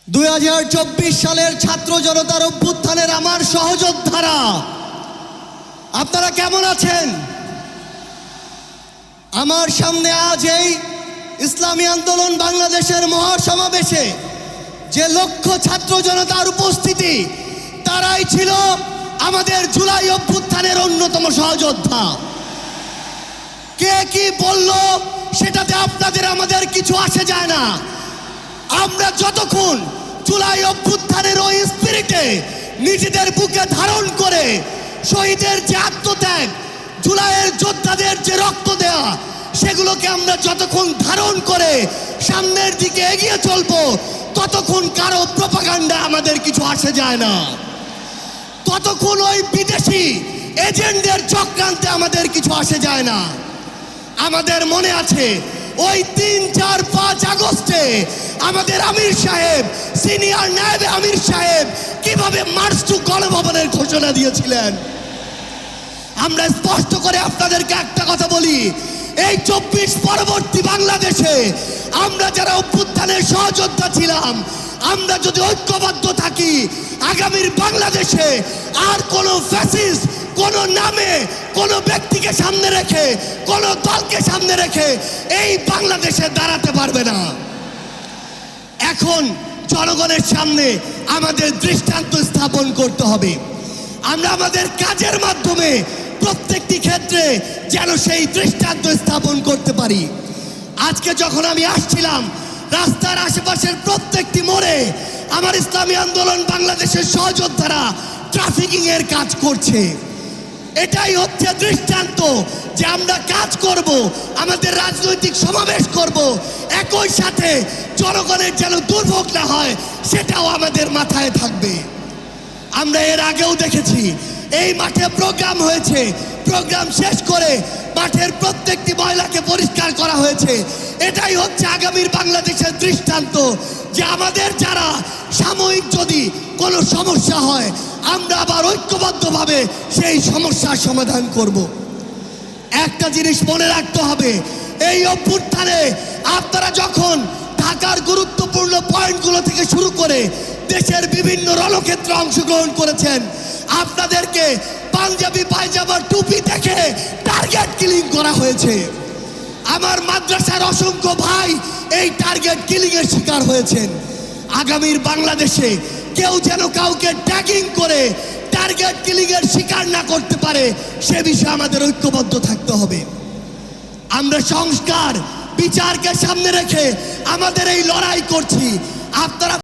2024 সালের ছাত্র জনতার অভ্যুত্থানের আমার সহযোদ্ধারা, আপনারা কেমন আছেন? আমার সামনে আজ এই ইসলামী আন্দোলন বাংলাদেশের মহাসমাবেশে যে লক্ষ ছাত্র জনতার উপস্থিতি, তারাই ছিল আমাদের জুলাই অভ্যুত্থানের অন্যতম সহযোদ্ধা। কে কি বলল সেটাতে আপনাদের আমাদের কিছু আসে যায় না। আমরা যতক্ষণ জুলাই অভ্যুত্থানের ওই স্পিরিটে নিজেদের বুকে ধারণ করে শহীদের যে আত্মত্যাগ, জুলাইয়ের যোদ্ধাদের যে রক্ত দেওয়া, সেগুলোকে আমরা যতক্ষণ ধারণ করে সামনের দিকে এগিয়ে চলবো, ততক্ষণ কারো প্রপাগান্ডা আমাদের কিছু আসে যায় না। ততক্ষণ ওই বিদেশি এজেন্টদের চক্রান্তে আমাদের কিছু আসে যায় না। আমাদের মনে আছে ওই 3, 4, 5 আগস্টে আমাদের আমির সাহেব, সিনিয়র নায়েবে আমির সাহেব কিভাবে মার্চ টু গণভবনের ঘোষণা দিয়েছিলেন। আমরা স্পষ্ট করে আপনাদেরকে একটা কথা বলি, এই 24 পরবর্তী বাংলাদেশে আমরা যারা অভ্যুত্থানের সহযোদ্ধা ছিলাম, আমরা যদি ঐক্যবদ্ধ থাকি, আগামীর বাংলাদেশে আর কোনো ফ্যাসিস্ট কোন নামে কোন ব্যক্তিকে সামনে রেখে, কোন দলকে সামনে রেখে এই বাংলাদেশে দাঁড়াতে পারবে না। এখন জনগণের সামনে আমাদের দৃষ্টান্ত স্থাপন করতে হবে। আমরা আমাদের কাজের মাধ্যমে প্রত্যেকটি ক্ষেত্রে যেন সেই দৃষ্টান্ত স্থাপন করতে পারি। আজকে যখন আমি আসছিলাম, রাস্তার আশেপাশের প্রত্যেকটি মোড়ে আমার ইসলামী আন্দোলন বাংলাদেশের সহযোদ্ধারা ট্রাফিকিং এর কাজ করছে। এটাই হচ্ছে দৃষ্টান্ত যে আমরা কাজ করব, আমাদের রাজনৈতিক সমাবেশ করব, একই সাথে জনগণের যেন দুর্ভোগ না হয় সেটাও আমাদের মাথায় থাকবে। আমরা এর আগেও দেখেছি এই মাঠে প্রোগ্রাম হয়েছে, প্রোগ্রাম শেষ করে মাঠের প্রত্যেকটি ময়লাকে পরিষ্কার করা হয়েছে। এটাই হচ্ছে আগামীর বাংলাদেশের দৃষ্টান্ত যে আমাদের যারা সাময়িক যদি কোনো সমস্যা হয়, আমরা আবার ঐক্যবদ্ধভাবে সেই সমস্যার সমাধান করব। একটা জিনিস মনে রাখতে হবে, এই অভ্যুত্থানে আপনারা যখন ঢাকার গুরুত্বপূর্ণ পয়েন্টগুলো থেকে শুরু করে দেশের বিভিন্ন রণক্ষেত্রে অংশগ্রহণ করেছেন, আপনাদেরকে পাঞ্জাবি পায়জামার টুপি দেখে টার্গেট কিলিং করা হয়েছে। আমার মাদ্রাসার অসংখ্য ভাই এই টার্গেট কিলিং এর শিকার হয়েছেন। আগামীর বাংলাদেশে কেউ যেন কাউকে ট্যাগিং করে টার্গেট কিলিং এর শিকার না করতে পারে, সে বিষয়ে আমাদের ঐক্যবদ্ধ থাকতে হবে। আমরা সংস্কার, বিচারকে সামনে রেখে আমাদের এই লড়াই করছি। আপনারা